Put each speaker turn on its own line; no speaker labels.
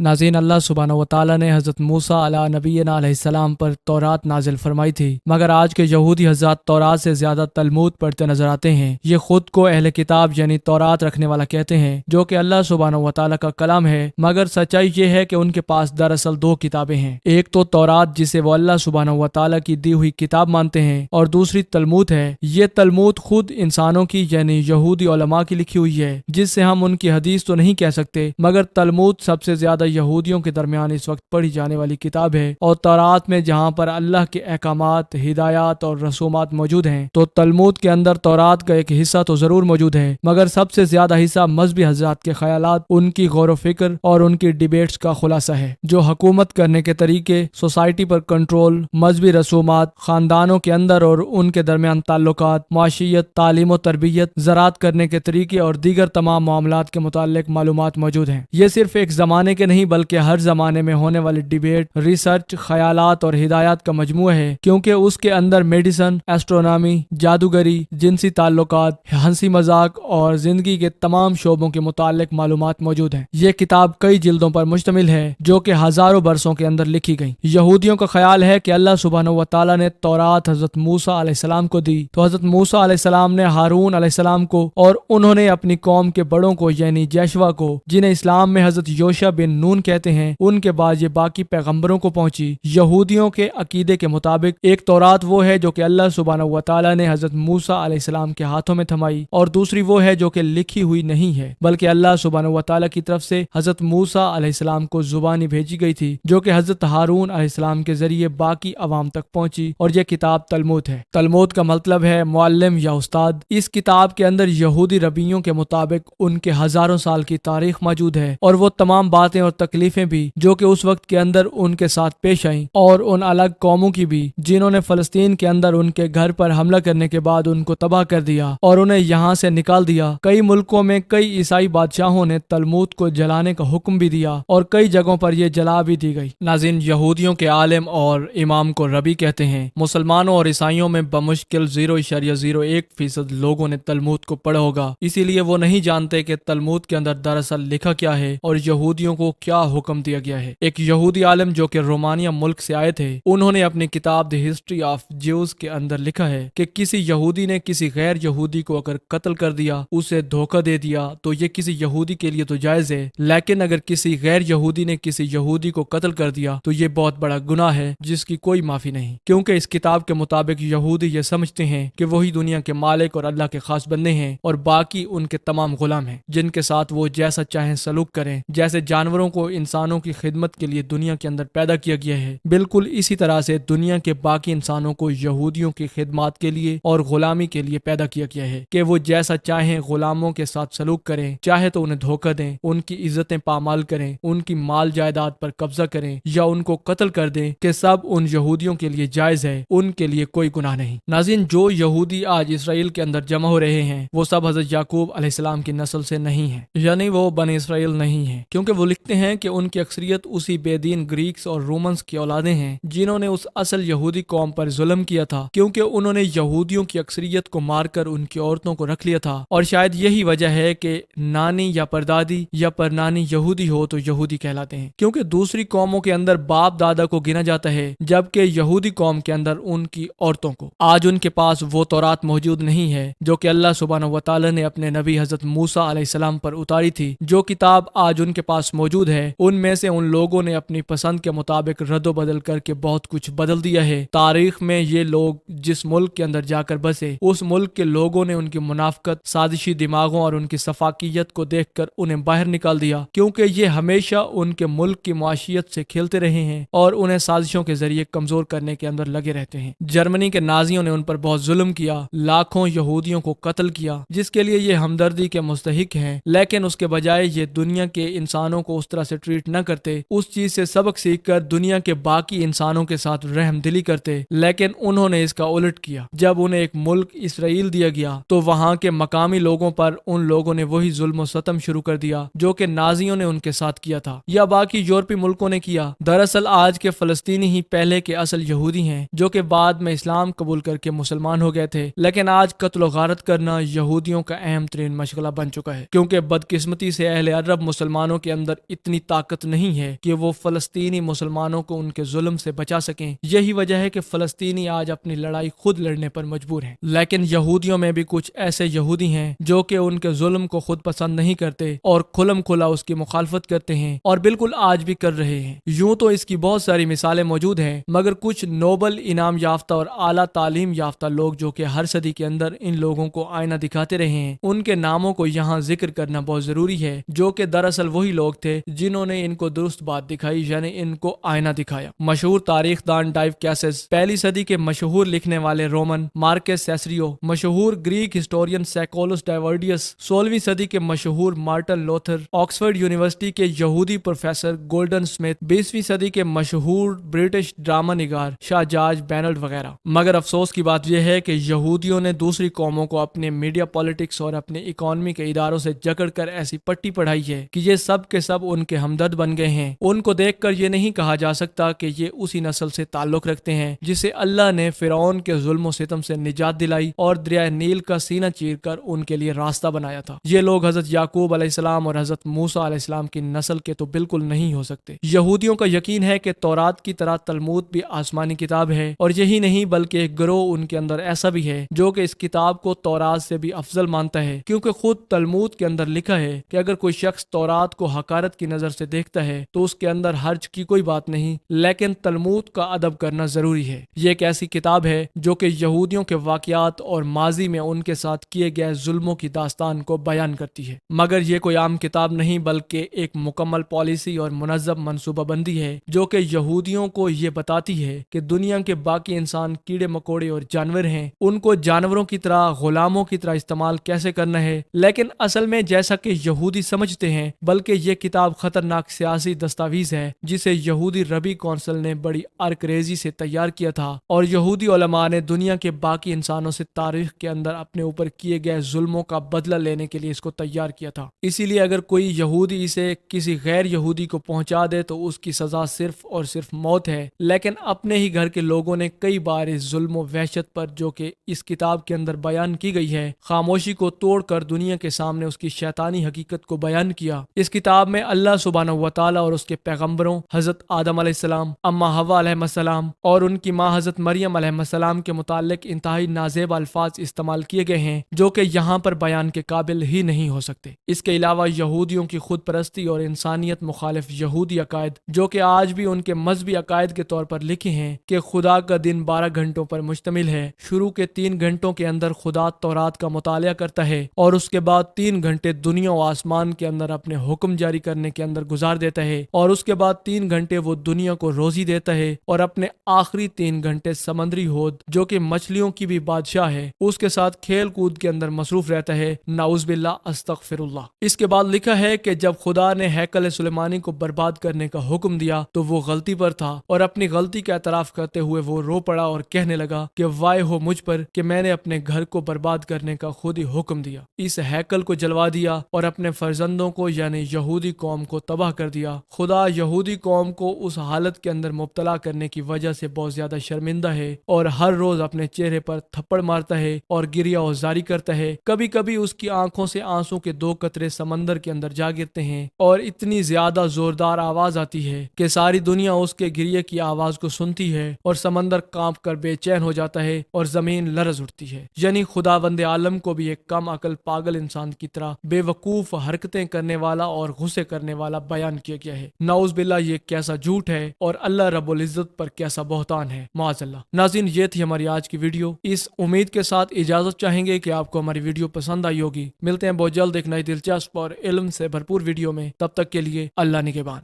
नाज़रीन, अल्लाह सुब्हानहू व तआला ने हज़रत मूसा अला नबीना अलैहिस्सलाम पर तौरात नाजिल फरमाई थी, मगर आज के यहूदी हज़रात तौरात से ज्यादा तलमूद पढ़ते नजर आते हैं। ये खुद को अहले किताब यानी तौरात रखने वाला कहते हैं, जो कि अल्लाह सुब्हानहू व तआला का कलाम है, मगर सच्चाई ये है कि उनके पास दरअसल दो किताबें हैं। एक तो तौरात जिसे वो अल्लाह सुब्हानहू व तआला की दी हुई किताब मानते हैं, और दूसरी तलमूद है। ये तलमूद खुद इंसानों की यानी यहूदी उलमा की लिखी हुई है, जिससे हम उनकी हदीस तो नहीं कह सकते, मगर तलमूद सबसे ज्यादा यहूदियों के दरमियान इस वक्त पढ़ी जाने वाली किताब है। और तौरात में जहाँ पर अल्लाह के अहकामात, हिदायत और रसूमात मौजूद हैं, तो तलमूद के अंदर तौरात का एक हिस्सा तो जरूर मौजूद है, मगर सबसे ज्यादा हिस्सा मजहबी हजरात के ख्यालात, उनकी गौर व फिक्र और उनकी डिबेट्स का खुलासा है, जो हुकूमत करने के तरीके, सोसाइटी पर कंट्रोल, मजहबी रसूमात, खानदानों के अंदर और उनके दरमियान ताल्लुकात, माशियत, तालीम और तरबियत, ज़राअत करने के तरीके और दीगर तमाम मामलात के मुताल्लिक मालूमात मौजूद हैं। ये सिर्फ एक जमाने के नहीं बल्कि हर जमाने में होने वाली डिबेट, रिसर्च, ख्यालात और हिदायत का मजमूआ है, क्योंकि उसके अंदर मेडिसन, एस्ट्रोनॉमी, जादूगरी, जिनसी ताल्लुकात, हंसी मजाक और जिंदगी के तमाम शोबों के मुताल्लिक मालूमात मौजूद हैं। ये किताब कई जिल्दों पर मुश्तमिल है, जो कि हजारों बरसों के अंदर लिखी गई। यहूदियों का ख्याल है कि अल्लाह सुब्हानहू व तआला ने तौरात हजरत मूसा अलैहिस्सलाम को दी, तो हजरत मूसा अलैहिस्सलाम ने हारून अलैहिस्सलाम को, और उन्होंने अपनी कौम के बड़ों को यानी जशवा को, जिन्हें इस्लाम में हजरत योशा बिन नून कहते हैं, उनके बाद ये बाकी पैगंबरों को पहुंची। यहूदियों के अकीदे के मुताबिक एक तौरात वो है जो कि अल्लाह सुब्हानहू व तआला ने हजरत मूसा अलैहिस्सलाम के हाथों में थमाई, और दूसरी वो है जो कि लिखी हुई नहीं है, बल्कि अल्लाह सुब्हानहू व तआला की तरफ से हजरत मूसा अलैहिस्सलाम को जुबानी भेजी गई थी, जो कि हजरत हारून अलैहिस्सलाम के जरिए बाकी अवाम तक पहुंची। और यह किताब तलमूद है। तलमूद का मतलब है मुअल्लिम या उस्ताद। इस किताब के अंदर यहूदी रबियों के मुताबिक उनके हजारों साल की तारीख मौजूद है, और वो तमाम बातें और तकलीफें भी जो कि उस वक्त के अंदर उनके साथ पेश आईं, और उन अलग कौमों की भी जिन्होंने फलस्तीन के अंदर उनके घर पर हमला करने के बाद उनको तबाह कर दिया और उन्हें यहाँ से निकाल दिया। कई मुल्कों में कई ईसाई बादशाहों ने तलमूद को जलाने का हुक्म भी दिया, और कई जगहों पर यह जला भी दी गई। नाज़रीन, यहूदियों के आलिम और इमाम को रबी कहते हैं। मुसलमानों और ईसाइयों में बमुश्किल 0.01% लोगों ने तलमूद को पढ़ा होगा, इसीलिए वो नहीं जानते कि तलमूद के अंदर दरअसल लिखा क्या है और यहूदियों को क्या हुक्म दिया गया है। एक यहूदी आलिम जो कि रोमानिया मुल्क से आए थे, उन्होंने अपनी किताब द हिस्ट्री ऑफ ज्यूज के अंदर लिखा है कि किसी यहूदी ने किसी गैर यहूदी को अगर कत्ल कर दिया, उसे धोखा दे दिया, तो ये किसी यहूदी के लिए तो जायज है, लेकिन अगर किसी गैर यहूदी ने किसी यहूदी को कत्ल कर दिया तो ये बहुत बड़ा गुनाह है, जिसकी कोई माफी नहीं। क्योंकि इस किताब के मुताबिक यहूदी ये समझते हैं कि वही दुनिया के मालिक और अल्लाह के खास बंदे हैं, और बाकी उनके तमाम गुलाम हैं, जिनके साथ वो जैसा चाहें सलूक करें। जैसे जानवरों को इंसानों की खिदमत के लिए दुनिया के अंदर पैदा किया गया है, बिल्कुल इसी तरह से दुनिया के बाकी इंसानों को यहूदियों की खिदमत के लिए और गुलामी के लिए पैदा किया गया है कि वो जैसा चाहें गुलामों के साथ सलूक करें, चाहे तो उन्हें धोखा दें, उनकी इज्जतें पामाल करें, उनकी माल जायदाद पर कब्जा करें या उनको कत्ल कर दें, कि सब उन यहूदियों के लिए जायज है, उनके लिए कोई गुनाह नहीं। नाज़रीन, जो यहूदी आज इसराइल के अंदर जमा हो रहे हैं, वो सब हजरत याकूब अलैहिस्सलाम की नस्ल से नहीं है, यानी वो बनी इसराइल नहीं है, क्योंकि वो लिखते हैं कि उनकी अक्सरियत उसी बेदीन ग्रीक्स और रोमन्स की औलादें हैं, जिन्होंने उस असल यहूदी कौम पर जुल्म किया था, क्योंकि उन्होंने यहूदियों की अक्सरियत को मारकर उनकी औरतों को रख लिया था। और शायद यही वजह है कि नानी या परदादी या परनानी यहूदी हो तो यहूदी कहलाते हैं, क्योंकि दूसरी कौमों के अंदर बाप दादा को गिना जाता है, जबकि यहूदी कौम के अंदर उनकी औरतों को। आज उनके पास वो तौरात मौजूद नहीं है जो कि अल्लाह सुब्हानहू व तआला ने अपने नबी हजरत मूसा अलैहिस्सलाम पर उतारी थी। जो किताब आज उनके पास मौजूद है, उनमें से उन लोगों ने अपनी पसंद के मुताबिक रद्दो बदल करके बहुत कुछ बदल दिया है। तारीख में ये लोग जिस मुल्क के अंदर जाकर बसे, उस मुल्क के लोगों ने उनकी मुनाफकत, साजिशी दिमागों और उनकी सफाकियत को देखकर उन्हें बाहर निकाल दिया, क्योंकि ये हमेशा उनके मुल्क की माशियत से खेलते रहे हैं और उन्हें साजिशों के जरिए कमजोर करने के अंदर लगे रहते हैं। जर्मनी के नाजियों ने उन पर बहुत जुल्म किया, लाखों यहूदियों को कत्ल किया, जिसके लिए ये हमदर्दी के मुस्तहिक हैं, लेकिन उसके बजाय ये दुनिया के इंसानों को उस तरह से ट्रीट न करते, उस चीज से सबक सीख कर दुनिया के बाकी इंसानों के साथ रहमदिली करते। लेकिन उन्होंने इसका उलट किया। जब उन्हें एक मुल्क इसराइल दिया गया तो वहां के मकामी लोगों पर उन लोगों ने वही जुल्म सतम शुरू कर दिया जो कि नाजियों ने उनके साथ किया था या बाकी यूरोपीय मुल्कों ने किया। दरअसल आज के फलस्तीनी ही पहले के असल यहूदी हैं, जो कि बाद में इस्लाम कबूल करके मुसलमान हो गए थे, लेकिन आज कत्ल गारत करना यहूदियों का अहम तरीन मशगला बन चुका है, क्योंकि बदकिस्मती से अहले अरब मुसलमानों के अंदर इतनी اتنی طاقت نہیں ہے کہ وہ فلسطینی مسلمانوں کو ان کے ظلم سے بچا سکیں۔ یہی وجہ ہے کہ فلسطینی آج اپنی لڑائی خود لڑنے پر مجبور ہیں۔ لیکن یہودیوں میں بھی کچھ ایسے یہودی ہیں جو کہ ان کے ظلم کو خود پسند نہیں کرتے اور کھلم کھلا اس کی مخالفت کرتے ہیں، اور بالکل آج بھی کر رہے ہیں۔ یوں تو اس کی بہت ساری مثالیں موجود ہیں، مگر کچھ نوبل انعام یافتہ اور اعلیٰ تعلیم یافتہ لوگ جو کہ ہر صدی کے اندر ان لوگوں کو آئینہ دکھاتے رہے ہیں، ان کے ناموں کو یہاں ذکر کرنا بہت ضروری ہے، جو کہ دراصل وہی لوگ تھے جنہوں نے ان کو درست بات دکھائی، یعنی ان کو آئینہ دکھایا۔ مشہور تاریخ دان ڈائیو کیسز، پہلی صدی کے مشہور لکھنے والے رومن مارکس سیسریو، مشہور گریک ہسٹورین سیکولس ڈائیورڈیس، 16ویں صدی کے مشہور مارٹن لوتھر، آکسفورڈ یونیورسٹی کے یہودی پروفیسر گولڈن سمتھ، 20ویں صدی کے مشہور برٹش ڈرامہ نگار شاہ جارج بینلڈ وغیرہ۔ مگر افسوس کی بات یہ ہے کہ یہودیوں نے دوسری قوموں کو اپنے میڈیا پالیٹکس اور اپنے اکانومی کے اداروں سے جکڑ کر ایسی پٹی پڑھائی ہے کہ یہ سب کے سب ان کے ہمدرد بن گئے ہیں۔ ان کو دیکھ کر یہ نہیں کہا جا سکتا کہ یہ اسی نسل سے تعلق رکھتے ہیں جسے اللہ نے فرعون کے ظلم و ستم سے نجات دلائی اور دریائے نیل کا سینہ چیر کر ان کے لیے راستہ بنایا تھا۔ یہ لوگ حضرت یعقوب علیہ السلام اور حضرت موسیٰ علیہ السلام کی نسل کے تو بالکل نہیں ہو سکتے۔ یہودیوں کا یقین ہے کہ تورات کی طرح تلمود بھی آسمانی کتاب ہے، اور یہی نہیں بلکہ ایک گروہ ان کے اندر ایسا بھی ہے جو کہ اس کتاب کو تورات سے بھی افضل مانتا ہے، کیونکہ خود تلمود کے اندر لکھا ہے کہ اگر کوئی شخص تورات کو حقارت کی نظر سے دیکھتا ہے تو اس کے اندر حرج کی کوئی بات نہیں، لیکن تلمود کا ادب کرنا ضروری ہے۔ یہ ایک ایسی کتاب ہے جو کہ یہودیوں کے واقعات اور ماضی میں ان کے ساتھ کیے گئے ظلموں کی داستان کو بیان کرتی ہے، مگر یہ کوئی عام کتاب نہیں بلکہ ایک مکمل پالیسی اور منظم منصوبہ بندی ہے جو کہ یہودیوں کو یہ بتاتی ہے کہ دنیا کے باقی انسان کیڑے مکوڑے اور جانور ہیں، ان کو جانوروں کی طرح، غلاموں کی طرح استعمال کیسے کرنا ہے۔ لیکن اصل میں جیسا کہ یہودی سمجھتے ہیں، بلکہ یہ کتاب خطرناک سیاسی دستاویز ہے جسے یہودی ربی کونسل نے بڑی ارکریزی سے تیار کیا تھا، اور یہودی علماء نے دنیا کے باقی انسانوں سے تاریخ کے اندر اپنے اوپر کیے گئے ظلموں کا بدلہ لینے کے لیے اس کو تیار کیا تھا۔ اسی لیے اگر کوئی یہودی اسے کسی غیر یہودی کو پہنچا دے تو اس کی سزا صرف اور صرف موت ہے، لیکن اپنے ہی گھر کے لوگوں نے کئی بار اس ظلم و وحشت پر جو کہ اس کتاب کے اندر بیان کی گئی ہے، خاموشی کو توڑ کر دنیا کے سامنے اس کی شیطانی حقیقت کو بیان کیا۔ اس کتاب میں اللہ سبحانہ و تعالی اور اس کے پیغمبروں حضرت آدم علیہ السلام، اماں حوا علیہ السلام اور ان کی ماں حضرت مریم علیہ السلام کے متعلق انتہائی نازیب الفاظ استعمال کیے گئے ہیں جو کہ یہاں پر بیان کے قابل ہی نہیں ہو سکتے۔ اس کے علاوہ یہودیوں کی خود پرستی اور انسانیت مخالف یہودی عقائد جو کہ آج بھی ان کے مذہبی عقائد کے طور پر لکھے ہیں کہ خدا کا دن 12 گھنٹوں پر مشتمل ہے، شروع کے 3 گھنٹوں کے اندر خدا تورات کا مطالعہ کرتا ہے اور اس کے بعد 3 گھنٹے دنیا و آسمان کے اندر اپنے حکم جاری کرنے کے اندر گزار دیتا ہے، اور اس کے بعد 3 گھنٹے وہ دنیا کو روزی دیتا ہے، اور اپنے آخری 3 گھنٹے سمندری ہود جو کہ مچھلیوں کی بھی بادشاہ ہے اس کے ساتھ کھیل کود کے اندر مصروف رہتا ہے، نعوذ باللہ استغفر اللہ۔ اس کے بعد لکھا ہے کہ جب خدا نے ہیکل سلیمانی کو برباد کرنے کا حکم دیا تو وہ غلطی پر تھا، اور اپنی غلطی کا اعتراف کرتے ہوئے وہ رو پڑا اور کہنے لگا کہ وائے ہو مجھ پر کہ میں نے اپنے گھر کو برباد کرنے کا خود ہی حکم دیا، اس ہیکل کو جلوا دیا اور اپنے فرزندوں کو یعنی یہودی قوم کو تباہ کر دیا۔ خدا یہودی قوم کو اس حالت کے اندر مبتلا کرنے کی وجہ سے بہت زیادہ شرمندہ ہے اور ہر روز اپنے چہرے پر تھپڑ مارتا ہے اور گریہ وزاری کرتا ہے۔ کبھی کبھی اس کی آنکھوں سے آنسو کے 2 قطرے سمندر کے اندر جا گرتے ہیں اور اتنی زیادہ زوردار آواز آتی ہے کہ ساری دنیا اس کے گریہ کی آواز کو سنتی ہے اور سمندر کانپ کر بے چین ہو جاتا ہے اور زمین لرز اٹھتی ہے۔ یعنی خداوند عالم کو بھی ایک کم عقل پاگل انسان کی طرح بے وقوف حرکتیں کرنے والا اور غصے کرنے والا بیان کیا گیا ہے۔ نعوذ باللہ، یہ کیسا جھوٹ ہے اور اللہ رب العزت پر کیسا بہتان ہے، معاذ اللہ۔ ناظرین، یہ تھی ہماری آج کی ویڈیو۔ اس امید کے ساتھ اجازت چاہیں گے کہ آپ کو ہماری ویڈیو پسند آئی ہوگی۔ ملتے ہیں بہت جلد ایک نئی دلچسپ اور علم سے بھرپور ویڈیو میں، تب تک کے لیے اللہ نگہبان۔